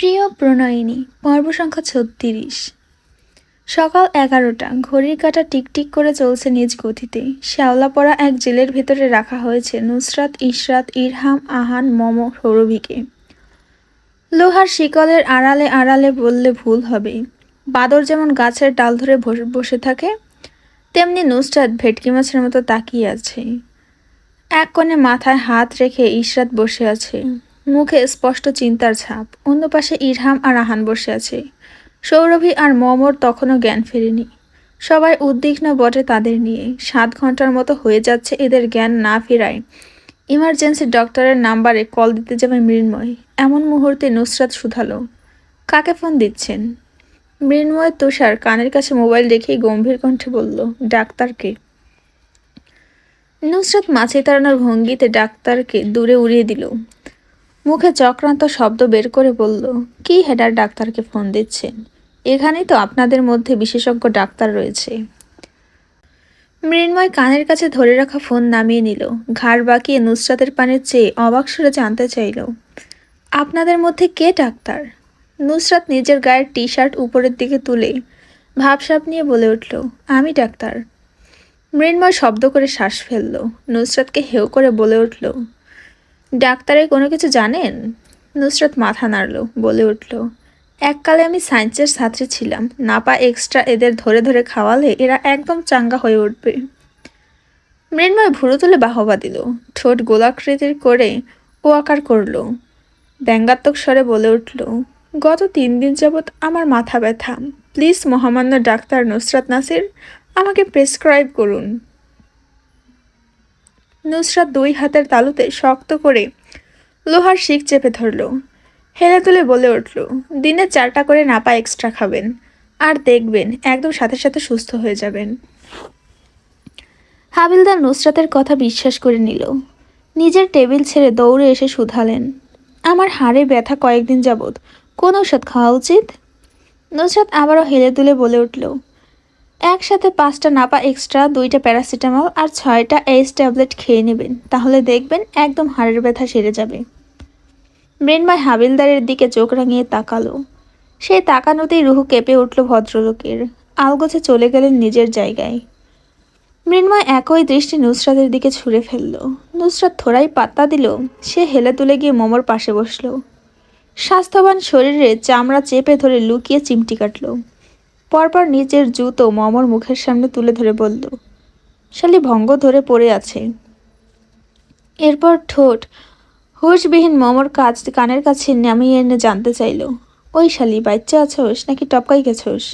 প্রিয় প্রণয়িনী পর্ব সংখ্যা ৩৬। সকাল ১১টা, ঘড়ির কাঁটা টিকটিক করে চলছে নিজ গতিতে। শ্যাওলা পড়া এক জেলের ভেতরে রাখা হয়েছে নুসরাত, ইশরাত, ইরহাম, আহান, মম, সৌরভীকে। লোহার শিকলের আড়ালে আড়ালে বললে ভুল হবে। বাদর যেমন গাছের ডাল ধরে বসে থাকে, তেমনি নুসরাত ভেটকি মাছের মতো তাকিয়ে আছে। এক কোণে মাথায় হাত রেখে ইশরাত বসে আছে, মুখে স্পষ্ট চিন্তার ছাপ। অন্য পাশে ইরহাম আর আহান বসে আছে। সৌরভী আর মমর তখনও জ্ঞান ফেরেনি। সবাই উদ্বিগ্ন বটে তাদের নিয়ে। ৭ ঘন্টার মতো হয়ে যাচ্ছে এদের জ্ঞান না ফেরায়। ইমার্জেন্সি ডক্টরের নাম্বারে কল দিতে যাবে মৃন্ময়। এমন মুহূর্তে নুসরাত শুধালো, কাকে ফোন দিচ্ছেন? মৃন্ময় তুষার কানের কাছে মোবাইল রেখেই গম্ভীর কণ্ঠে বলল, ডাক্তারকে। নুসরাত মাছি তাড়ানোর ভঙ্গিতে ডাক্তারকে দূরে উড়িয়ে দিল। মুখে চক্রান্ত শব্দ বের করে বলল, কি হেডার ডাক্তারকে ফোন দিচ্ছেন? এখানেই তো আপনাদের মধ্যে বিশেষজ্ঞ ডাক্তার রয়েছে। মৃন্ময় কানের কাছে ধরে রাখা ফোন নামিয়ে নিল। ঘাড় বাঁকিয়ে নুসরাতের পানে চেয়ে অবাক সুরে জানতে চাইল, আপনাদের মধ্যে কে ডাক্তার? নুসরাত নিজের গায়ের টি শার্ট উপরের দিকে তুলে ভাবসাব নিয়ে বলে উঠল, আমি ডাক্তার। মৃন্ময় শব্দ করে শ্বাস ফেলল। নুসরাতকে হেউ করে বলে উঠল, ডাক্তারের কোনো কিছু জানেন? নুসরাত মাথা নাড়ল, বলে উঠল, এককালে আমি সায়েন্সের ছাত্রী ছিলাম। নাপা এক্সট্রা এদের ধরে ধরে খাওয়ালে এরা একদম চাঙ্গা হয়ে উঠবে। মৃন্ময় ভুরু তুলে বাহবা দিল, ঠোঁট গোলাকৃতির করে ও আকার করল। ব্যঙ্গাত্মক স্বরে বলে উঠল, গত ৩ দিন যাবৎ আমার মাথা ব্যথা। প্লিজ মহামান্য ডাক্তার নুসরাত নাসির, আমাকে প্রেসক্রাইব করুন। নুসরাত ২ হাতের তালুতে শক্ত করে লোহার শিক চেপে ধরল। হেলে তুলে বলে উঠল, দিনে 4টা করে নাপা এক্সট্রা খাবেন, আর দেখবেন একদম সাথে সাথে সুস্থ হয়ে যাবেন। হাবিলদার নুসরাতের কথা বিশ্বাস করে নিল। নিজের টেবিল ছেড়ে দৌড়ে এসে শুধালেন, আমার হাড়ে ব্যথা কয়েকদিন যাবৎ, কোন ওষুধ খাওয়া উচিত? নুসরাত আবারও হেলে তুলে বলে উঠল, একসাথে 5টা নাপা এক্সট্রা, 2টা প্যারাসিটামল আর 6টা এইচ ট্যাবলেট খেয়ে নেবেন, তাহলে দেখবেন একদম হাড়ের ব্যথা সেরে যাবে। মৃন্ময় হাবিলদারের দিকে চোখ রাঙিয়ে তাকালো। সেই তাকানোতেই রুহু কেঁপে উঠল ভদ্রলোকের। আলগোছে চলে গেলেন নিজের জায়গায়। মৃন্ময় একই দৃষ্টি নুসরাতের দিকে ছুঁড়ে ফেলল। নুসরাত থোড়াই পাত্তা দিল। সে হেলে তুলে গিয়ে মমর পাশে বসল। স্বাস্থ্যবান শরীরে চামড়া চেপে ধরে লুকিয়ে চিমটি কাটল। পরপর নিজের জুতো মমর মুখের সামনে তুলে ধরে বলল, শালি ভঙ্গ ধরে পড়ে আছে। এরপর ঠোঁট হুঁশবিহীন মমর কানের কাছে নামিয়ে এনে জানতে চাইল, ওই শালি বাচ্চা আছোস নাকি টপকাই গেছোস?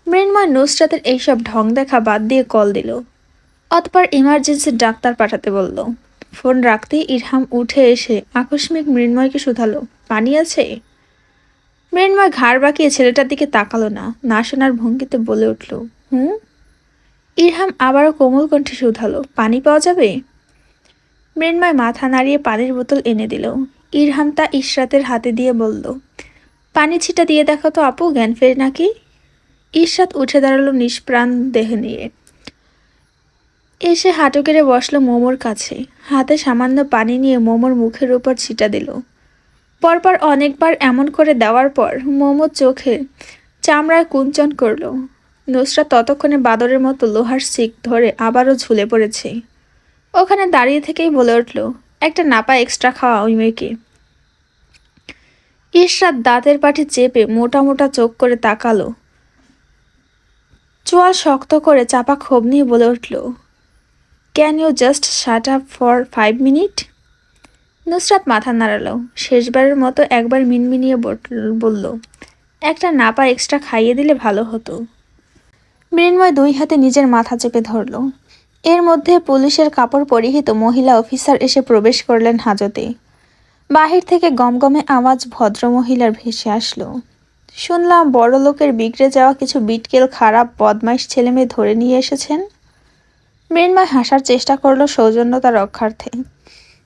মৃন্ময় নুসরাতের এইসব ঢং দেখা বাদ দিয়ে কল দিল। অতপর ইমার্জেন্সির ডাক্তার পাঠাতে বলল। ফোন রাখতেই ইরহাম উঠে এসে আকস্মিক মৃন্ময়কে শুধালো, পানি আছে? মৃন্ময় ঘাড় বাঁকিয়ে ছেলেটার দিকে তাকালো না, না শোনার ভঙ্গিতে বলে উঠল, হুম। ইরহাম আবারও কোমল কণ্ঠে শুধালো, পানি পাওয়া যাবে? মৃন্ময় মাথা নাড়িয়ে পানির বোতল এনে দিল। ইরহাম তা ইশরাতের হাতে দিয়ে বলল, পানি ছিটা দিয়ে দেখো তো আপু, জ্ঞান ফেরে নাকি? ইশরাত উঠে দাঁড়ালো নিষ্প্রাণ দেহ নিয়ে। এসে হাঁটু কেড়ে বসলো মোমোর কাছে। হাতে সামান্য পানি নিয়ে মোমোর মুখের উপর ছিটা দিল। পরপর অনেকবার এমন করে দেওয়ার পর মোমোর চোখে চামড়ায় কুঞ্চন করল। নুসরাত ততক্ষণে বাদরের মতো লোহার শিক ধরে আবারও ঝুলে পড়েছে। ওখানে দাঁড়িয়ে থেকেই বলে উঠল, একটা নাপা এক্সট্রা খাওয়া ওই মেয়েকে। ইশরাত দাঁতের পাটি চেপে মোটা মোটা চোখ করে তাকালো। চোয়াল শক্ত করে চাপা ক্ষোভ নিয়ে বলে উঠল, can you just shut up for 5 minute? Nusrat মাথা নাড়ালো। শেষবারের মতো একবার মিনমিনিয়ে বলল, একটা নাপা এক্সট্রা খাইয়ে দিলে ভালো হতো। মৃন্ময় 2 হাতে নিজের মাথা চেপে ধরল। এর মধ্যে পুলিশের কাপড় পরিহিত মহিলা অফিসার এসে প্রবেশ করলেন হাজতে। বাহির থেকে গমগমে আওয়াজ ভদ্রমহিলার ভেসে আসলো, শুনলাম বড় লোকের বিগড়ে যাওয়া কিছু বিটকেল খারাপ বদমাইশ ছেলেমেয়ে ধরে নিয়ে এসেছেন। মৃন্ময় হাসার চেষ্টা করল সৌজন্যতা রক্ষার্থে।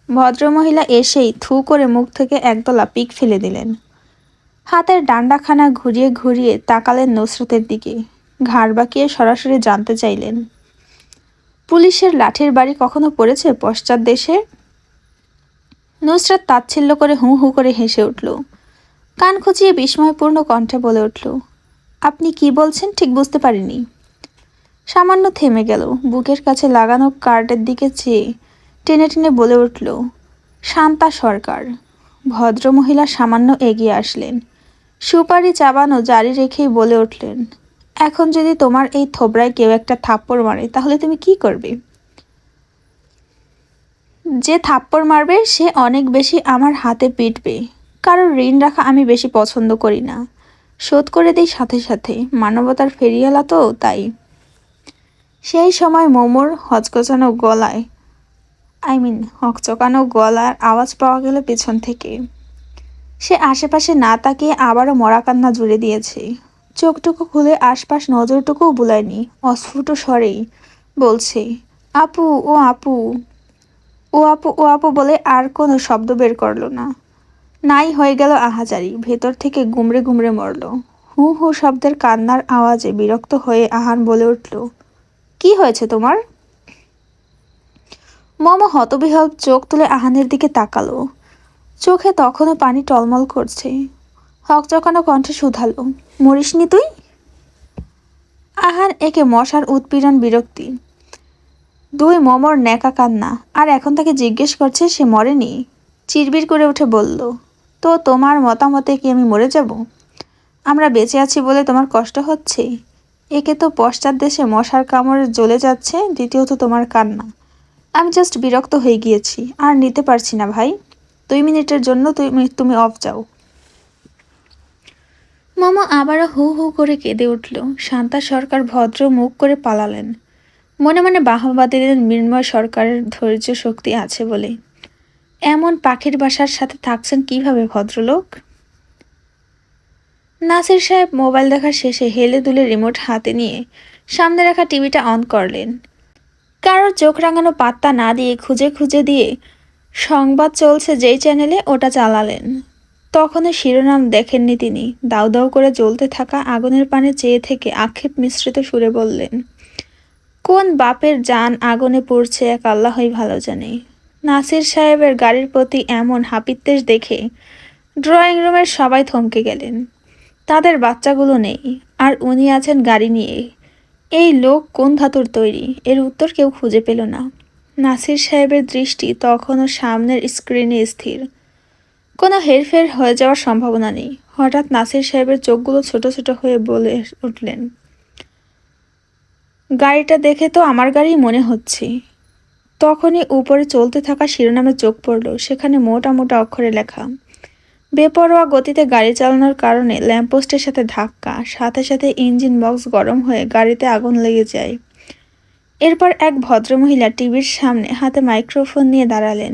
ভদ্রমহিলা এসেই থু করে মুখ থেকে একদলা পিক ফেলে দিলেন। হাতের ডান্ডাখানা ঘুরিয়ে ঘুরিয়ে তাকালেন নুসরাতের দিকে। ঘাড় বাঁকিয়ে সরাসরি জানতে চাইলেন, পুলিশের লাঠির বাড়ি কখনো পড়েছে পশ্চাৎ দেশে? নুসরাত তাচ্ছিল্য করে হু হু করে হেসে উঠল। কান খুঁচিয়ে বিস্ময়পূর্ণ কণ্ঠে বলে উঠল, আপনি কি বলছেন ঠিক বুঝতে পারিনি। সামান্য থেমে গেল, বুকের কাছে লাগানো কার্ডের দিকে চেয়ে টেনে টেনে বলে উঠল, শান্তা সরকার। ভদ্রমহিলা সামান্য এগিয়ে আসলেন, সুপারি চাবানো জারি রেখেই বলে উঠলেন, এখন যদি তোমার এই থোবরায় কেউ একটা থাপ্পড় মারে তাহলে তুমি কি করবে? যে থাপ্পড় মারবে সে অনেক বেশি আমার হাতে পিটবে। কারোর ঋণ রাখা আমি বেশি পছন্দ করি না, শোধ করে দিই সাথে সাথে, মানবতার ফেরিয়ালা তো তাই। সেই সময় মোমোর হকচকানো গলার আওয়াজ পাওয়া গেল পেছন থেকে। সে আশেপাশে না তাকিয়ে আবারও মরা কান্না জুড়ে দিয়েছে। চোখটুকু খুলে আশপাশ নজরটুকুও বুলায়নি, অস্ফুট স্বরেই বলছে, আপু ও আপু। ও আপু ও আপু বলে আর কোনো শব্দ বের করল না। নাই হয়ে গেল আহাজারি, ভেতর থেকে গুমড়ে গুমড়ে মরল। হু হু শব্দের কান্নার আওয়াজে বিরক্ত হয়ে আহান বলে উঠল, কি হয়েছে তোমার? মম হতবিহ্বল চোখ তুলে আহানের দিকে তাকালো। চোখে তখনও পানি টলমল করছে। হকচকানো কণ্ঠে শুধালো, মরিসনি তুই? আহান একে মশার উৎপীড়ন বিরক্তি। দুই মমর ন্যাকা কান্না, আর এখন তাকে জিজ্ঞেস করছে সে মরেনি। চিরবির করে উঠে বলল, তো তোমার মতামতে কি আমি মরে যাব? আমরা বেঁচে আছি বলে তোমার কষ্ট হচ্ছে? একে তো পশ্চাৎ দেশে মশার কামড়ে জ্বলে যাচ্ছে, দ্বিতীয়ত তোমার কান্না। আমি জাস্ট বিরক্ত হয়ে গিয়েছি, আর নিতে পারছি না ভাই। 2 মিনিটের জন্য তুমি অফ যাও। মামা আবারও হু হু করে কেঁদে উঠল। শান্তা সরকার ভদ্র মুখ করে পালালেন। মনে মনে বাহবা দিলেন মৃন্ময় সরকারের ধৈর্য শক্তি আছে বলে। এমন পাখির বাসার সাথে থাকছেন কিভাবে ভদ্রলোক? নাসির সাহেব মোবাইল দেখা শেষে হেলে দুলে রিমোট হাতে নিয়ে সামনে রাখা টিভিটা অন করলেন। কারোর চোখ রাঙানো পাত্তা না দিয়ে খুঁজে খুঁজে দিয়ে সংবাদ চলছে যেই চ্যানেলে ওটা চালালেন। তখনও শিরোনাম দেখেননি তিনি। দাউ দাউ করে জ্বলতে থাকা আগুনের পানে চেয়ে থেকে আক্ষেপ মিশ্রিত সুরে বললেন, কোন বাপের জান আগুনে পড়ছে এক আল্লাহই ভালো জানে। নাসির সাহেবের গাড়ির প্রতি এমন হাপিত্যেশ দেখে ড্রয়িং রুমের সবাই থমকে গেলেন। তাদের বাচ্চাগুলো নেই, আর উনি আছেন গাড়ি নিয়ে। এই লোক কোন ধাতুর তৈরি, এর উত্তর কেউ খুঁজে পেল না। নাসির সাহেবের দৃষ্টি তখনও সামনের স্ক্রিনে স্থির। কোনো হেরফের হয়ে যাওয়ার সম্ভাবনা নেই। হঠাৎ নাসির সাহেবের চোখগুলো ছোট ছোট হয়ে বলে উঠলেন, গাড়িটা দেখে তো আমার গাড়ি মনে হচ্ছে। তখনই উপরে চলতে থাকা শিরোনামে চোখ পড়ল। সেখানে মোটা মোটা অক্ষরে লেখা, বেপরোয়া গতিতে গাড়ি চালানোর কারণে ল্যাম্পপোস্টের সাথে ধাক্কা, সাথে সাথে ইঞ্জিন বক্স গরম হয়ে গাড়িতে আগুন লেগে যায়। এরপর এক ভদ্রমহিলা টিভির সামনে হাতে মাইক্রোফোন নিয়ে দাঁড়ালেন।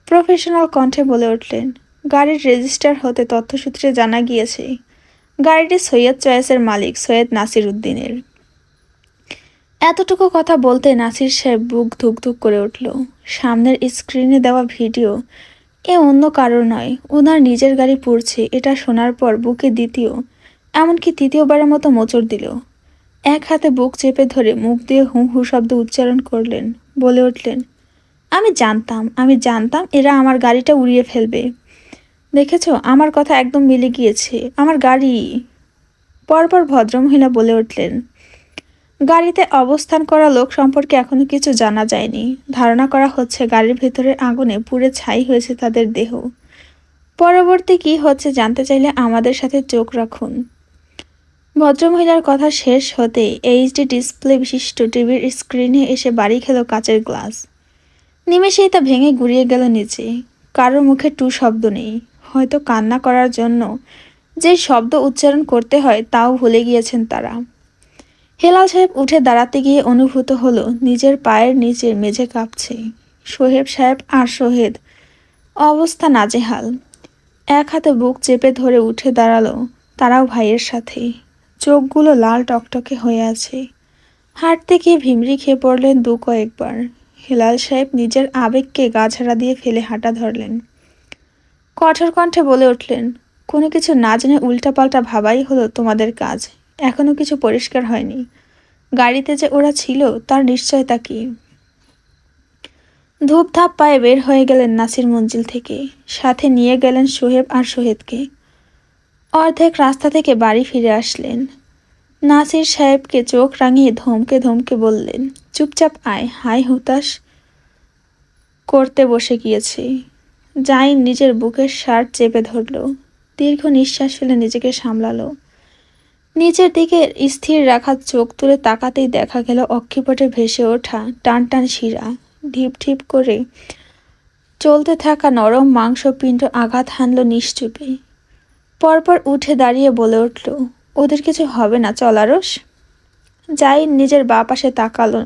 প্রফেশনাল কণ্ঠে বলে উঠলেন, গাড়ির রেজিস্টার হতে তথ্যসূত্রে জানা গিয়েছে গাড়িটি সৈয়দ চয়েসের মালিক সৈয়দ নাসির উদ্দিনের। এতটুকু কথা বলতে নাসির সাহেব বুক ধুকধুক করে উঠল। সামনের স্ক্রিনে দেওয়া ভিডিও এ অন্য কারোর নয়, ওনার নিজের গাড়ি পুড়ছে। এটা শোনার পর বুকে এমনকি তৃতীয়বারের মতো মোচড় দিল। এক হাতে বুক চেপে ধরে মুখ দিয়ে হু হু শব্দ উচ্চারণ করলেন, বলে উঠলেন, আমি জানতাম এরা আমার গাড়িটা উড়িয়ে ফেলবে। দেখেছো, আমার কথা একদম মিলে গিয়েছে, আমার গাড়ি। পরপর ভদ্রমহিলা বলে উঠলেন, গাড়িতে অবস্থান করা লোক সম্পর্কে এখনো কিছু জানা যায়নি। ধারণা করা হচ্ছে গাড়ির ভেতরের আগুনে পুড়ে ছাই হয়েছে তাদের দেহ। পরবর্তী কি হচ্ছে জানতে চাইলে আমাদের সাথে চোখ রাখুন। ভদ্রমহিলার কথা শেষ হতেই এইচডি ডিসপ্লে বিশিষ্ট টিভির স্ক্রিনে এসে বাড়ি খেল কাচের গ্লাস। নিমেষেই তা ভেঙে গুড়িয়ে গেল নিচে। কারোর মুখে টু শব্দ নেই। হয়তো কান্না করার জন্য যে শব্দ উচ্চারণ করতে হয় তাও ভুলে গিয়েছেন তারা। হেলাল সাহেব উঠে দাঁড়াতে গিয়ে অনুভূত হলো নিজের পায়ের নিচে মেঝে কাঁপছে। সোহেব সাহেব আর সোহেদ অবস্থা নাজেহাল। এক হাতে বুক চেপে ধরে উঠে দাঁড়ালো তারাও ভাইয়ের সাথে। চোখগুলো লাল টকটকে হয়ে আছে। হাঁটতে গিয়ে ভিমরি খেয়ে পড়লেন কয়েকবার। হেলাল সাহেব নিজের আবেগকে গাছাড়া দিয়ে ফেলে হাঁটা ধরলেন। কঠোর কণ্ঠে বলে উঠলেন, কোনো কিছু না জেনে উল্টাপাল্টা ভাবাই হলো তোমাদের কাজ। এখনো কিছু পরিষ্কার হয়নি। গাড়িতে যে ওরা ছিল তার নিশ্চয়তা কি? ধূপধাপ পায়ে বের হয়ে গেলেন নাসির মঞ্জিল থেকে। সাথে নিয়ে গেলেন সোহেব আর সোহেদকে। অর্ধেক রাস্তা থেকে বাড়ি ফিরে আসলেন। নাসির সাহেবকে চোখ রাঙিয়ে ধমকে ধমকে বললেন, চুপচাপ আয়, হাই হুতাশ করতে বসে গিয়েছি। জাইন নিজের বুকের শার্ট চেপে ধরল, দীর্ঘ নিঃশ্বাস ফেলে নিজেকে সামলালো। নিচের দিকে স্থির রাখা চোখ তুলে তাকাতেই দেখা গেল অক্ষিপটে ভেসে ওঠা টান টান শিরা, ঢিপ ঢিপ করে চলতে থাকা নরম মাংসপিণ্ড আঘাত হানল নিশ্চুপে। পরপর উঠে দাঁড়িয়ে বলে উঠল, ওদের কিছু হবে না, চল আরস। জাইন নিজের বাঁ পাশে তাকালো,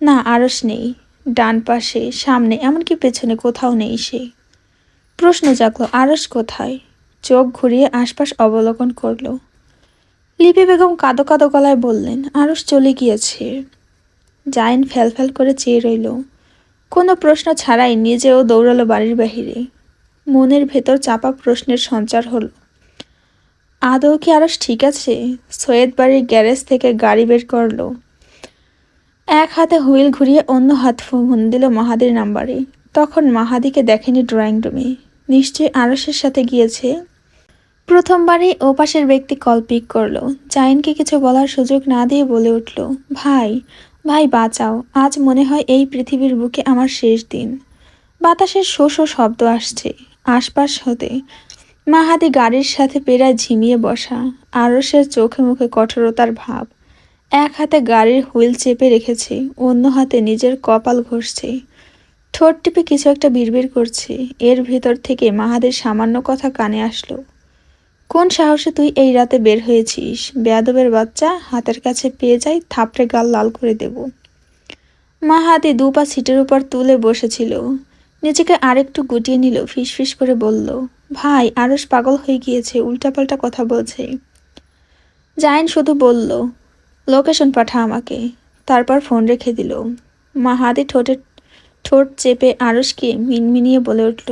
না আরস নেই। ডান পাশে, সামনে, এমনকি পেছনে কোথাও নেই সে। প্রশ্ন জাগলো, আরস কোথায়? চোখ ঘুরিয়ে আশপাশ অবলোকন করলো। লিপি বেগম কাঁদো কাঁদো গলায় বললেন, আরস চলে গিয়েছে। জাইন ফ্যাল করে চেয়ে রইল। কোনো প্রশ্ন ছাড়াই নিজেও দৌড়ালো বাড়ির বাহিরে। মনের ভেতর চাপা প্রশ্নের সঞ্চার হলো, আদৌ কি আরস ঠিক আছে? সৈয়দ বাড়ির গ্যারেজ থেকে গাড়ি বের করলো। এক হাতে হুইল ঘুরিয়ে অন্য হাত ফোন দিল মাহাদির নাম্বারে। তখন মাহাদিকে দেখেনি ড্রয়িং রুমে, নিশ্চয়ই আরসের সাথে গিয়েছে। প্রথমবারই ওপাশের ব্যক্তি কল পিক করলো। জাইনকে কিছু বলার সুযোগ না দিয়ে বলে উঠল, ভাই ভাই বাঁচাও, আজ মনে হয় এই পৃথিবীর বুকে আমার শেষ দিন। বাতাসের শো শো শব্দ আসছে আশপাশ হতে। মাহাদি গাড়ির সাথে পেরায় ঝিমিয়ে বসা, আরসের চোখে মুখে কঠোরতার ভাব। এক হাতে গাড়ির হুইল চেপে রেখেছে, অন্য হাতে নিজের কপাল ঘষছে। ঠোঁট টিপে কিছু একটা বিড়বিড় করছে। এর ভেতর থেকে মাহাদের সামান্য কথা কানে আসলো, কোন সাহসে তুই এই রাতে বের হয়েছিস? বেয়াদবের বাচ্চা, হাতের কাছে পেয়ে যাই থাপড়ে গাল লাল করে দেব। মাহাদি দুপা সিটের উপর তুলে বসেছিল, নিজেকে আরেকটু গুটিয়ে নিল, ফিসফিস করে বলল, ভাই আরস পাগল হয়ে গিয়েছে, উল্টাপাল্টা কথা বলছে। জাইন শুধু বলল, লোকেশন পাঠা আমাকে। তারপর ফোন রেখে দিল। মাহাদি ঠোঁট চেপে আরসকে মিনমিনিয়ে বলে উঠল,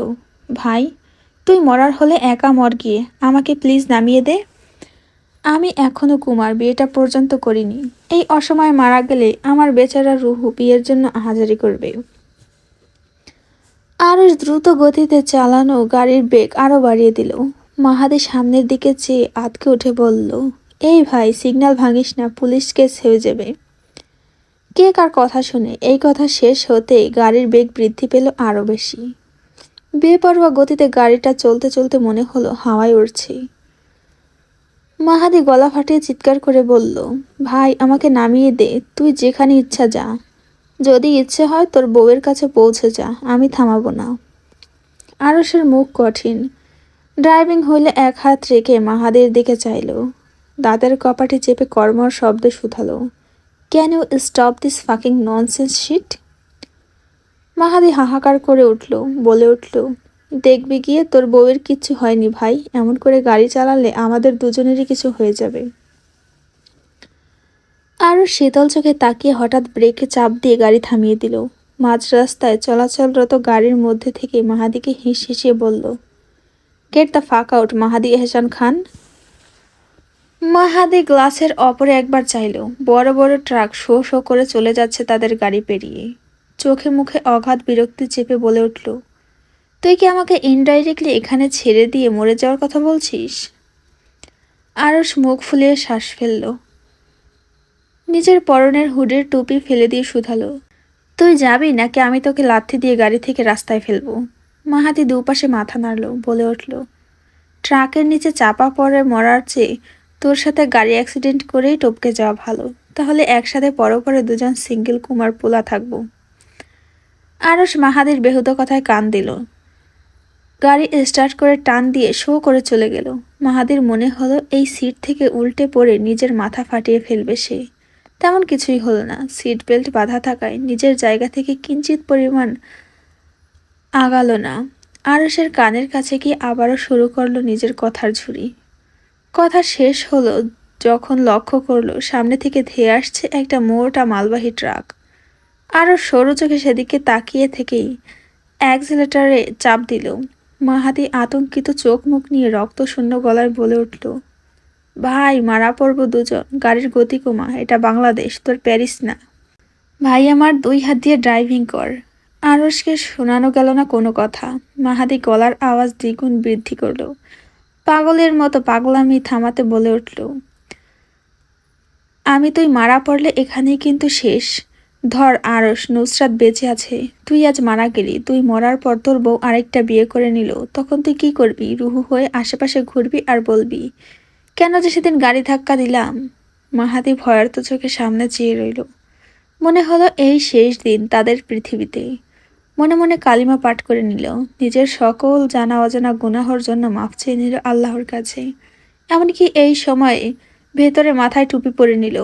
ভাই তুই মরার হলে একা মর গিয়ে, আমাকে প্লিজ নামিয়ে দে। আমি এখনো কুমার, বিয়েটা পর্যন্ত করিনি। এই অসময়ে মারা গেলে আমার বেচারা রুহু বিয়ের জন্য হাজারি করবে। আরস দ্রুত গতিতে চালানো গাড়ির বেগ আরো বাড়িয়ে দিল। মাহাদি সামনের দিকে চেয়ে আতকে উঠে বলল, এই ভাই সিগন্যাল ভাঙিস না, পুলিশ কেস হয়ে যাবে। কে কার কথা শুনে? এই কথা শেষ হতে গাড়ির বেগ বৃদ্ধি পেল আরো বেশি। বেপরোয়া গতিতে গাড়িটা চলতে চলতে মনে হলো হাওয়ায় উড়ছে। মাহাদি গলা ফাটিয়ে চিৎকার করে বলল, ভাই আমাকে নামিয়ে দে, তুই যেখানে ইচ্ছা যা। যদি ইচ্ছে হয় তোর বউয়ের কাছে পৌঁছে যা, আমি থামাবো না। আরসের মুখ কঠিন। ড্রাইভিং হুইলে এক হাত রেখে মাহাদির দিকে চাইল, দাঁতের কপাটি চেপে কর্মর শব্দ শুধালো, can you stop this fucking nonsense shit? Mahadi হাহাকার করে উঠল, বলে উঠল, দেখবি গিয়ে তোর বউয়ের কিচ্ছু হয়নি ভাই, এমন করে গাড়ি চালালে আমাদের দুজনেরই কিছু হয়ে যাবে। আরও শীতল চোখে তাকিয়ে হঠাৎ ব্রেকে চাপ দিয়ে গাড়ি থামিয়ে দিল। মাঝ রাস্তায় চলাচলরত গাড়ির মধ্যে থেকে মাহাদিকে হিসিয়ে বলল, গেট দ্য ফাক আউট মাহাদি এহসান খান। মাহাদি গ্লাসের অপরে একবার চাইল। বড় বড় ট্রাক শো শো করে চলে যাচ্ছে তাদের গাড়ি পেরিয়ে। চোখে মুখে অগাধ বিরক্তি চেপে বলে উঠল, তুই কি আমাকে ইনডাইরেক্টলি এখানে ছেড়ে দিয়ে মরে যাওয়ার কথা বলছিস? আরস মুখ ফুলিয়ে শ্বাস ফেলল, নিজের পরনের হুডের টুপি ফেলে দিয়ে শুধালো, তুই যাবি নাকি আমি তোকে লাথি দিয়ে গাড়ি থেকে রাস্তায় ফেলবো? মাহাদি দুপাশে মাথা নাড়ল, বলে উঠল, ট্রাকের নিচে চাপা পড়ে মরার চেয়ে তোর সাথে গাড়ি অ্যাক্সিডেন্ট করেই টপকে যাওয়া ভালো। তাহলে একসাথে পরপরে দুজন সিঙ্গেল কুমার পোলা থাকবো। আরস মাহাদির বেহুদা কথায় কান দিল। গাড়ি স্টার্ট করে টান দিয়ে শো করে চলে গেল। মাহাদির মনে হলো এই সিট থেকে উল্টে পড়ে নিজের মাথা ফাটিয়ে ফেলবে সে। তেমন কিছুই হলো না। সিট বেল্ট বাঁধা থাকায় নিজের জায়গা থেকে কিঞ্চিত পরিমাণ আগালো না। আরসের কানের কাছে গিয়ে আবারও শুরু করলো নিজের কথার ঝুড়ি। কথা শেষ হলো যখন লক্ষ্য করলো সামনে থেকে ধেয়ে আসছে একটা মোটা মালবাহী ট্রাক। আরও সরু চোখে সেদিকে তাকিয়ে থেকেই অ্যাক্সিলারেটরে চাপ দিল। মাহাদি আতঙ্কিত চোখ মুখ নিয়ে রক্তশূন্য গলায় বলে উঠল, ভাই মারা পড়ব দুজন, গাড়ির গতি কমা, এটা বাংলাদেশ, তোর প্যারিস না। ভাই আমার 2 হাত দিয়ে ড্রাইভিং কর। আরসকে শোনানো গেল না কোনো কথা। মাহাদি গলার আওয়াজ দ্বিগুণ বৃদ্ধি করল, পাগলের মতো পাগলামি থামাতে বলে উঠল, আমি তুই মারা পড়লে এখানেই কিন্তু শেষ। ধর আরস, নুসরাত বেঁচে আছে, তুই আজ মারা গেলি, তুই মরার পর তোর বউ আরেকটা বিয়ে করে নিল, তখন তুই কি করবি? রুহু হয়ে আশেপাশে ঘুরবি আর বলবি, কেন যে সেদিন গাড়ি ধাক্কা দিলাম। মাহাদি ভয়ার্ত চোখে সামনে চেয়ে রইল। মনে হলো এই শেষ দিন তাদের পৃথিবীতে। মনে মনে কালিমা পাঠ করে নিল, নিজের সকল জানা অজানা গুনাহর জন্য মাফ চেয়ে নিল আল্লাহর কাছে। এমনকি এই সময়ে ভেতরে মাথায় টুপি পরে নিল,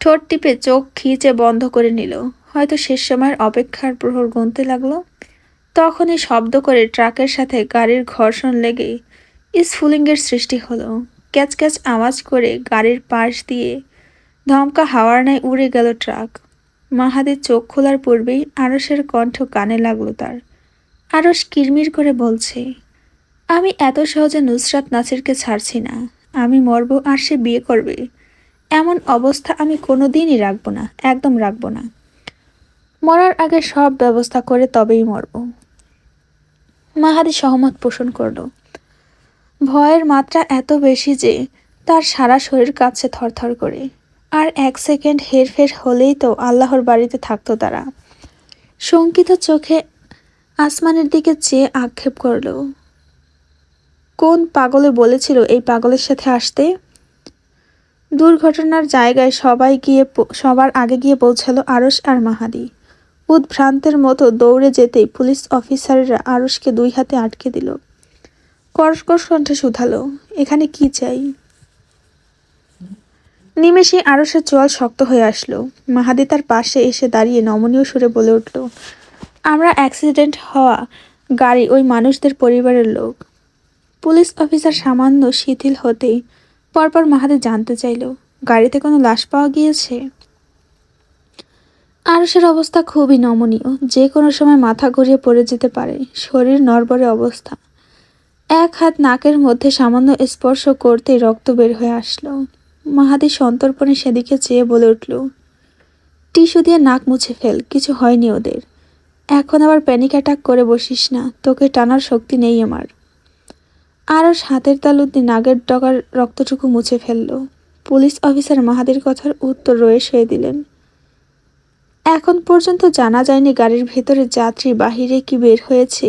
ঠোঁট টিপে চোখ খিচে বন্ধ করে নিল। হয়তো শেষ সময়ের অপেক্ষার প্রহর গুনতে লাগলো। তখনই শব্দ করে ট্রাকের সাথে গাড়ির ঘর্ষণ লেগে স্ফুলিঙ্গের সৃষ্টি হলো। ক্যাচ ক্যাচ আওয়াজ করে গাড়ির পাশ দিয়ে ধমকা হাওয়ার ন্যায় উড়ে গেল ট্রাক। মাহাদির চোখ খোলার পূর্বেই আরসের কণ্ঠ কানে লাগলো তার। আরস কিরমির করে বলছে, আমি এত সহজে নুসরাত নাসিরকে ছাড়ছি না। আমি মরব আর সে বিয়ে করবে, এমন অবস্থা আমি কোনোদিনই রাখবো না, একদম রাখবো না। মরার আগে সব ব্যবস্থা করে তবেই মরব। মাহাদি সহমত পোষণ করল। ভয়ের মাত্রা এত বেশি যে তার সারা শরীর কাঁপছে থরথর করে। আর এক সেকেন্ড হেরফের হলেই তো আল্লাহর বাড়িতে থাকতো তারা। শঙ্কিত চোখে আসমানের দিকে চেয়ে আক্ষেপ করল, কোন পাগলে বলেছিল এই পাগলের সাথে আসতে? দুর্ঘটনার জায়গায় সবার আগে গিয়ে পৌঁছালো আরস আর মাহাদি। উদ্ভ্রান্তের মতো দৌড়ে যেতেই পুলিশ অফিসাররা আরসকে দুই হাতে আটকে দিল। কর্কশ কণ্ঠে শুধালো, এখানে কি চাই? নিমেষে আরসের চোয়াল শক্ত হয়ে আসলো। মাহাদি তার পাশে এসে দাঁড়িয়ে নমনীয় সুরে বলে উঠল, আমরা অ্যাক্সিডেন্ট হওয়া গাড়ি ওই মানুষদের পরিবারের লোক। পুলিশ অফিসার সামান্য শিথিল হতেই পরপর মাহাদি জানতে চাইল, গাড়িতে কোনো লাশ পাওয়া গিয়েছে? আরসের অবস্থা খুবই নমনীয়, যে কোনো সময় মাথা ঘুরিয়ে পড়ে যেতে পারে, শরীর নড়বড়ে অবস্থা। এক হাত নাকের মধ্যে সামান্য স্পর্শ করতেই রক্ত বের হয়ে আসলো। মাহাদি সন্তর্পণে সেদিকে চেয়ে বলে উঠল, টিস্যু দিয়ে নাক মুছে ফেল, কিছু হয়নি ওদের। এখন আবার প্যানিক অ্যাটাক করে বসিস না, তোকে টানার শক্তি নেই আমার। আরস হাতের তালু দিয়ে নাকের ডগার রক্তটুকু মুছে ফেলল। পুলিশ অফিসার মাহাদির কথার উত্তর রয়ে শুয়ে দিলেন। এখন পর্যন্ত জানা যায়নি গাড়ির ভেতরে যাত্রী বাহিরে কি বের হয়েছে।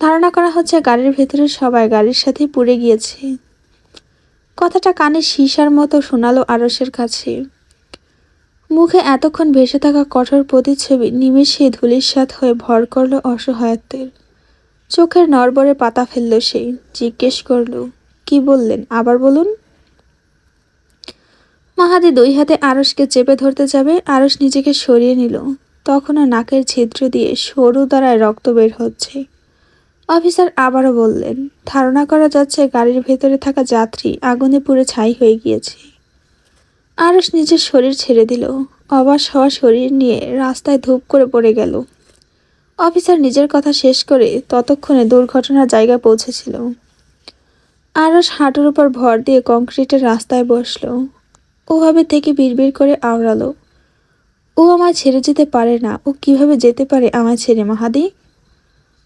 ধারণা করা হচ্ছে গাড়ির ভেতরে সবাই গাড়ির সাথে পুড়ে গিয়েছে। কথাটা কানে সীসার মতো শোনালো আরসের কাছে। মুখে এতক্ষণ ভেসে থাকা কঠোর প্রতিচ্ছবি নিমেষে ধূলিসাৎ হয়ে ভর করল অসহায়ত্বের। চোখের নড়বড়ে পাতা ফেলল সে, জিজ্ঞেস করল, কি বললেন, আবার বলুন। মাহাদি দুই হাতে আরসকে চেপে ধরতে যাবে, আরস নিজেকে সরিয়ে নিল। তখনও নাকের ছিদ্র দিয়ে সরু দ্বারায় রক্ত বের হচ্ছে। অফিসার আবারও বললেন, ধারণা করা যাচ্ছে গাড়ির ভেতরে থাকা যাত্রী আগুনে পুড়ে ছাই হয়ে গিয়েছে। আরস নিজের শরীর ছেড়ে দিল। অবাস হওয়া শরীর নিয়ে রাস্তায় ধূপ করে পড়ে গেল। অফিসার নিজের কথা শেষ করে ততক্ষণে দুর্ঘটনার জায়গায় পৌঁছেছিল। আরস হাঁটুর উপর ভর দিয়ে কংক্রিটের রাস্তায় বসল। ওভাবে থেকে বিড়বিড় করে আওড়ালো, ও আমায় ছেড়ে যেতে পারে না, ও কিভাবে যেতে পারে আমায় ছেড়ে মাহাদি?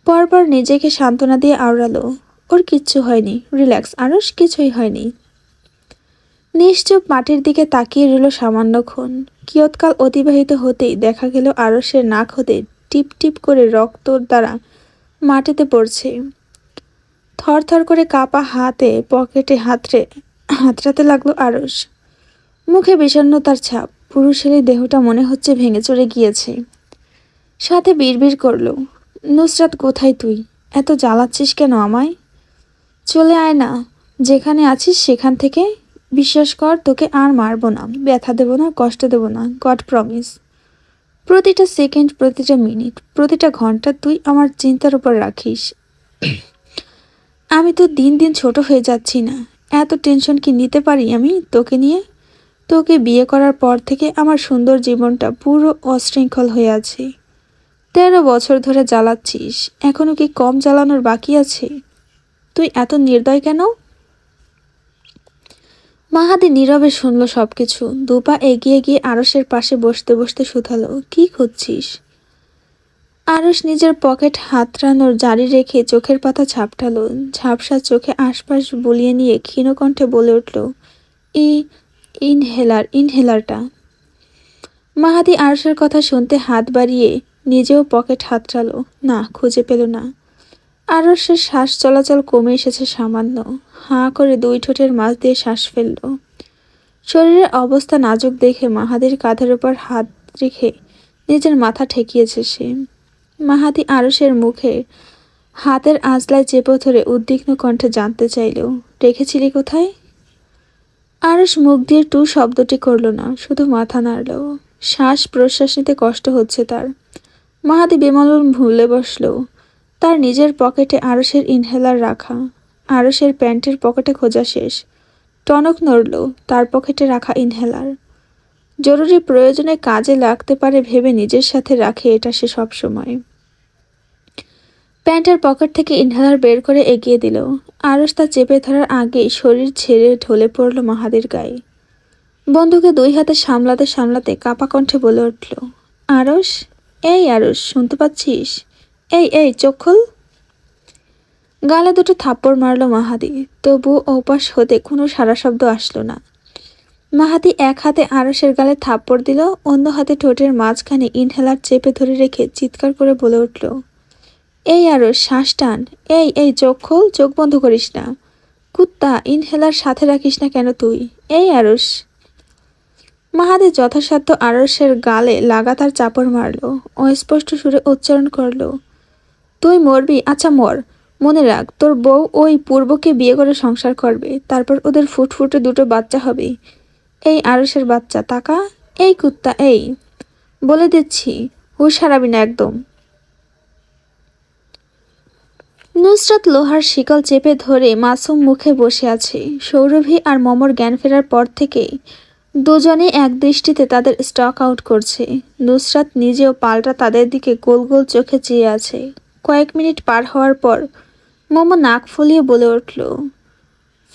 পরপর নিজেকে সান্ত্বনা দিয়ে আওড়ালো, ওর কিচ্ছু হয়নি, রিল্যাক্স আরস, কিছুই হয়নি। নিশ্চুপ মাটির দিকে তাকিয়ে রইল সামান্যক্ষণ। কিয়ৎকাল অতিবাহিত হতেই দেখা গেল আরসের নাক হতে টিপ টিপ করে রক্তর দ্বারা মাটিতে পড়ছে। থরথর করে কাপা হাতে পকেটে হাতড়াতে লাগলো আরস। মুখে বিষণ্ণতার ছাপ, পুরুষের এই দেহটা মনে হচ্ছে ভেঙে চড়ে গিয়েছে। সাথে বিড়বিড় করল, নুসরাত কোথায় তুই? এত জ্বালাচ্ছিস কেন আমায়? চলে আয় না, যেখানে আছিস সেখান থেকে। বিশ্বাস কর, তোকে আর মারবো না, ব্যথা দেব না, কষ্ট দেব না, গড প্রমিস। প্রতিটা সেকেন্ড, প্রতিটা মিনিট, প্রতিটা ঘন্টা তুই আমার চিন্তার উপর রাখিস। আমি তো দিন দিন ছোট হয়ে যাচ্ছি না? এত টেনশন কি নিতে পারি আমি তোকে নিয়ে? তোকে বিয়ে করার পর থেকে আমার সুন্দর জীবনটা পুরো অশৃঙ্খল হয়ে আছে। 13 বছর ধরে জ্বালাচ্ছিস, এখনো কি কম জ্বালানোর বাকি আছে? তুই এত নির্দয় কেন? মাহাদি নীরবে শুনল সবকিছু। দুপা এগিয়ে গিয়ে আরসের পাশে বসতে বসতে শুধালো, কি খুঁজছিস? আরুষ নিজের পকেট হাতড়ানোর জারি রেখে চোখের পাতা ঝাপটালো। ঝাপসা চোখে আশপাশ বুলিয়ে নিয়ে ক্ষীণ কণ্ঠে বলে উঠল, ই ইনহেলারটা। মাহাদি আরুষের কথা শুনতে হাত বাড়িয়ে নিজেও পকেট হাতড়ালো। না, খুঁজে পেল না। আরুষের শ্বাস চলাচল কমে এসেছে সামান্য। হাঁ করে দুই ঠোঁটের মাঝ দিয়ে শ্বাস ফেলল। শরীরের অবস্থা নাজুক দেখে মাহাদির কাঁধের উপর হাত রেখে নিজের মাথা ঠেকিয়েছে সে। মাহাদি আরুষের মুখে হাতের আঁচলায় চেপে ধরে উদ্বিগ্ন কণ্ঠে জানতে চাইল, রেখেছিলি কোথায়? আরুষ মুখ দিয়ে টু শব্দটি করল না, শুধু মাথা নাড়ল। শ্বাস প্রশ্বাস নিতে কষ্ট হচ্ছে তার। মাহাদি বেমালুম ভুলে বসল। তার নিজের পকেটে আরুষের ইনহেলার রাখা। আরুষের প্যান্টের পকেটে খোঁজা শেষ। টনক নড়ল তার পকেটে রাখা ইনহেলার। জরুরি প্রয়োজনে কাজে লাগতে পারে ভেবে নিজের সাথে রাখে এটা সে সবসময়। প্যান্টের পকেট থেকে ইনহেলার বের করে এগিয়ে দিল। আরুষ তা চেপে ধরার আগেই শরীর ছেড়ে ঢলে পড়ল মাহাদির গায়ে। বন্ধুকে দুই হাতে সামলাতে সামলাতে কাপা কণ্ঠে বলে উঠল, আরুষ, এই আরুষ, শুনতে পাচ্ছিস? এই এই চোখ খোল। গালে দুটো থাপ্পড় মারল মাহাদি, তবু ওপাশ হতে কোনো সাড়া শব্দ আসলো না। মাহাদি এক হাতে আরুষের গালে থাপ্পড় দিল, অন্য হাতে ঠোঁটের মাঝখানে ইনহেলার চেপে ধরে রেখে চিৎকার করে বলে উঠল, এই আরুষ, শ্বাস টান। এই এই চোখ খোল, চোখ বন্ধ করিস না। কুত্তা, ইনহেলার সাথে রাখিস না কেন তুই? এই আরুষ। মাহাদি যথাসাধ্য আরুষের গালে লাগাতার চাপড় মারল। অস্পষ্ট সুরে উচ্চারণ করল, তুই মরবি? আচ্ছা মর। মনে রাখ, তোর বউ ওই পূর্বকে বিয়ে করে সংসার করবে, তারপর ওদের ফুটফুটে দুটো বাচ্চা হবে। এই আরুষের বাচ্চা, তাকা। এই কুত্তা, এই বলে দিচ্ছি, হুঁশ হারাবি না একদম। নুসরাত লোহার শিকল চেপে ধরে মাসুম মুখে বসে আছে। সৌরভী আর মমর জ্ঞান ফেরার পর থেকে দুজনে এক দৃষ্টিতে তাদের স্টক আউট করছে। নুসরাত নিজেও পাল্টা তাদের দিকে গোল গোল চোখে চেয়ে আছে। কয়েক মিনিট পার হওয়ার পর মোমো নাক ফুলিয়ে বলে উঠল,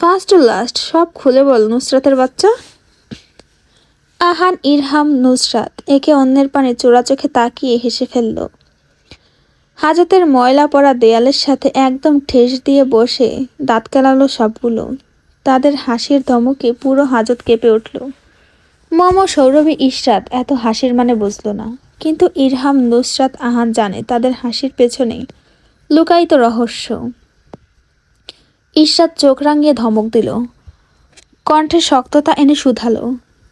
ফার্স্ট টু লাস্ট সব খুলে বল নুসরাতের বাচ্চা। আহান, ইরহাম, নুসরাত একে অন্যের পানে চোরা চোখে তাকিয়ে হেসে ফেলল। হাজতের ময়লা পড়া দেয়ালের সাথে একদম ঠেস দিয়ে বসে দাঁত কেলালো সবগুলো। তাদের হাসির ধমকে পুরো হাজত কেঁপে উঠল। মম, সৌরভী, ইশরাত এত হাসির মানে বুঝল না, কিন্তু ইরহাম, নুসরাত, আহান জানে তাদের হাসির পেছনে লুকায়িত রহস্য। ইশরাত চোখ রাঙিয়ে ধমক দিল, কণ্ঠে শক্ততা এনে শুধালো,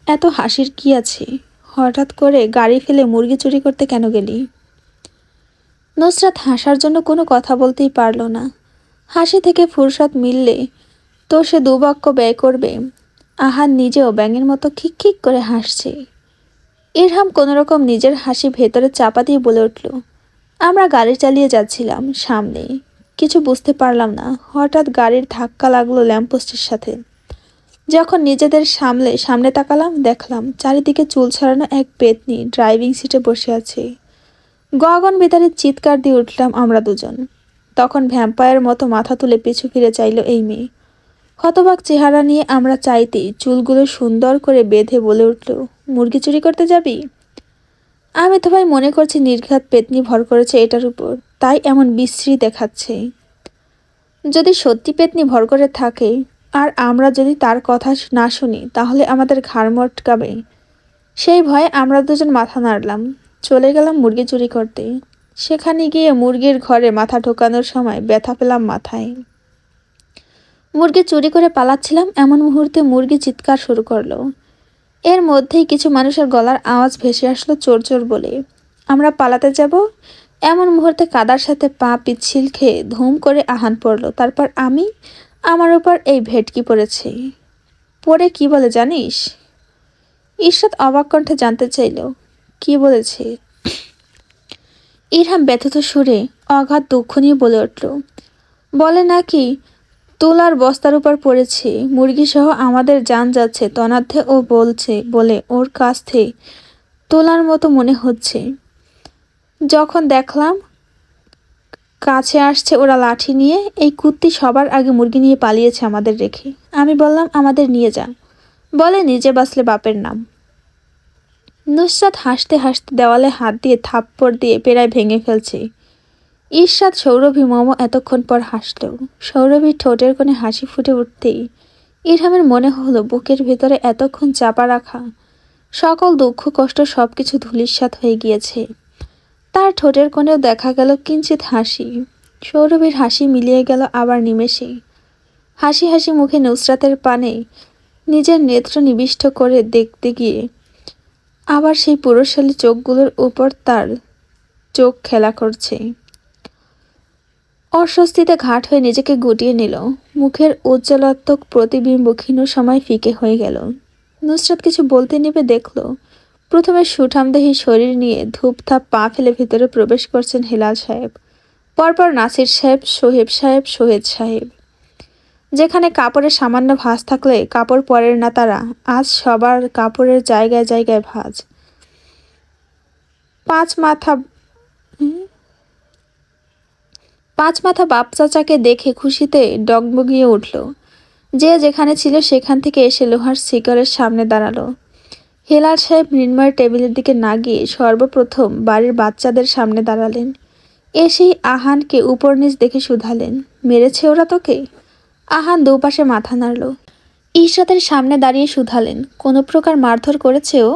এত হাসির কি আছে? হঠাৎ করে গাড়ি ফেলে মুরগি চুরি করতে কেন গেলি? নুসরাত হাসার জন্য কোনো কথা বলতেই পারল না। হাসি থেকে ফুরসত মিললে তো সে দুবাক্য ব্যয় করবে। আহান নিজেও ব্যাঙের মতো খিক খিক করে হাসছে। ইরহাম কোনোরকম নিজের হাসি ভেতরে চাপা দিয়ে বলে উঠল, আমরা গাড়ি চালিয়ে যাচ্ছিলাম সামনে, কিছু বুঝতে পারলাম না, হঠাৎ গাড়ির ধাক্কা লাগলো ল্যাম্পপোস্টের সাথে। যখন নিজেদের সামনে তাকালাম, দেখলাম চারিদিকে চুল ছড়ানো এক পেতনি ড্রাইভিং সিটে বসে আছে। গগন বিতারে চিৎকার দিয়ে উঠলাম আমরা দুজন। তখন ভ্যাম্পায়ার মতো মাথা তুলে পিছু ফিরে চাইল এই মেয়ে। হতবাক চেহারা নিয়ে আমরা চাইতেই চুলগুলো সুন্দর করে বেঁধে বলে উঠল, মুরগি চুরি করতে যাবি? আমি তো ভাই মনে করছি নির্ঘাত পেতনি ভর করেছে এটার উপর, তাই এমন বিশ্রী দেখাচ্ছে। যদি সত্যি পেতনি ভর করে থাকে আর আমরা যদি তার কথা না শুনি, তাহলে আমাদের ঘাড় মটকাবে। সেই ভয়ে আমরা দুজন মাথা নাড়লাম, চলে গেলাম মুরগি চুরি করতে। সেখানে গিয়ে মুরগির ঘরে মাথা ঢোকানোর সময় ব্যথা পেলাম মাথায়। মুরগি চুরি করে পালাচ্ছিলাম, এমন মুহূর্তে মুরগি চিৎকার শুরু করলো। এর মধ্যেই কিছু মানুষের গলার আওয়াজ ভেসে আসলো চোর চোর বলে। আমরা পালাতে যাব, এমন মুহূর্তে কাদার সাথে পা পিচ্ছিল খেয়ে ধুম করে আহান পড়ল। তারপর আমার উপর এই ভেটকি পড়েছে। পড়ে কি বলে জানিস? ইরশাদ অবাক কণ্ঠে জানতে চাইল, কি বলেছে? ইরহাম ব্যথিত সুরে অগাধ দুঃখ নিয়ে বলে উঠল, বলে নাকি তুলার বস্তার উপর পড়েছে, মুরগি সহ আমাদের জান যাচ্ছে তনার্ধে। ও বলে ওর কাছ থেকে তোলার মতো মনে হচ্ছে। যখন দেখলাম কাছে আসছে ওরা লাঠি নিয়ে, এই কুত্তি সবার আগে মুরগি নিয়ে পালিয়েছে আমাদের রেখে। আমি বললাম আমাদের নিয়ে যা, বলে নিজে বাঁচলে বাপের নাম। নুসরাত হাসতে হাসতে দেওয়ালে হাত দিয়ে থাপ্পড় দিয়ে প্রায় ভেঙে ফেলছে। ঈর্ষাদ সৌরভী মম এতক্ষণ পর হাসল। সৌরভীর ঠোঁটের কোণে হাসি ফুটে উঠতেই ইরহামের মনে হলো বুকের ভেতরে এতক্ষণ চাপা রাখা সকল দুঃখ কষ্ট সবকিছু ধূলিসাৎ হয়ে গিয়েছে। তার ঠোঁটের কোণেও দেখা গেল কিঞ্চিত হাসি। সৌরভীর হাসি মিলিয়ে গেল আবার নিমেষে। হাসি হাসি মুখে নুসরাতের পানে নিজের নেত্র নিবিষ্ট করে দেখতে গিয়ে আবার সেই পুরুষালী চোখগুলোর উপর তার চোখ খেলা করছে। অস্বস্তিতে ঘাট হয়ে নিজেকে গুটিয়ে নিল। মুখের উজ্জ্বলাত্মক প্রতিবিম্ব ক্ষীণ সময় ফিকে হয়ে গেল। নুসরাত কিছু বলতে নেবে দেখল প্রথমে সুঠামদেহী শরীর নিয়ে ধূপধাপ পা ফেলে ভেতরে প্রবেশ করছেন হেলাল সাহেব, পরপর নাসির সাহেব, সোহেব সাহেব, সোহেদ সাহেব। যেখানে কাপড়ের সামান্য ভাঁজ থাকলে কাপড় পরের না তারা, আজ সবার কাপড়ের জায়গায় জায়গায় ভাঁজ। পাঁচ মাথা বাপ চাচাকে দেখে খুশিতে ডগমগিয়ে উঠল। যে যেখানে ছিল সেখান থেকে এসে লোহার শিকলের সামনে দাঁড়ালো। হেলাল সাহেব মৃন্ময়ের টেবিলের দিকে না গিয়ে সর্বপ্রথম বাড়ির বাচ্চাদের সামনে দাঁড়ালেন। এসেই আহানকে উপর নিচ দেখে শুধালেন, মেরেছে ওরা তোকে? আহান দুপাশে মাথা নাড়ল। ঈর্ষাদের সামনে দাঁড়িয়ে শুধালেন, কোনো প্রকার মারধর করেছে ও?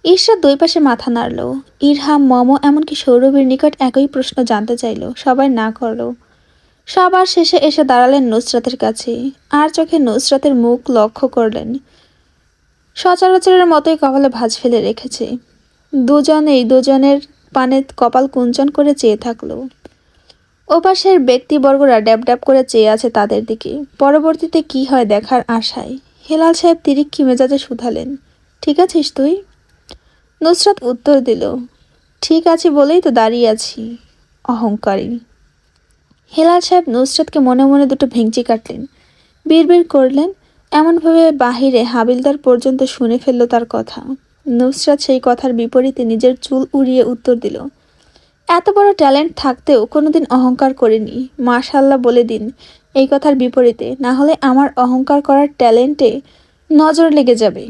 ঈর্ষাদ দুই পাশে মাথা নাড়ল। ইরহাম, মম, এমনকি সৌরভীর নিকট একই প্রশ্ন জানতে চাইল। সবাই না করল। সবার শেষে এসে দাঁড়ালেন নুসরাতের কাছে। আর চোখে নুসরাতের মুখ লক্ষ্য করলেন। সচরাচরের মতোই কপালে ভাঁজ ফেলে রেখেছে। দুজনের পানে কপাল কুঞ্চন করে চেয়ে থাকলো। ওপাশের ব্যক্তিবর্গরা ড্যাব ড্যাব করে চেয়ে আছে তাদের দিকে, পরবর্তীতে কি হয় দেখার আশায়। হেলাল সাহেব তিরিক্ষি মেজাজে শুধালেন, ঠিক আছিস তুই? নুসরাত উত্তর দিল, ঠিক আছি বলেই তো দাঁড়িয়ে আছি। অহংকারী। হেলাল সাহেব নুসরাতকে মনে মনে দুটো ভেঙচি কাটলেন। বিড়বিড় করলেন, এমনভাবে বাহিরে হাবিলদার পর্যন্ত শুনে ফেলল তার কথা। নুসরাত সেই কথার বিপরীতে নিজের চুল উড়িয়ে উত্তর দিল, এত বড় ট্যালেন্ট থাকতেও কোনোদিন অহংকার করিনি। মাশাআল্লাহ বলে দিন এই কথার বিপরীতে, না হলে আমার অহংকার করার ট্যালেন্টে নজর লেগে যাবে।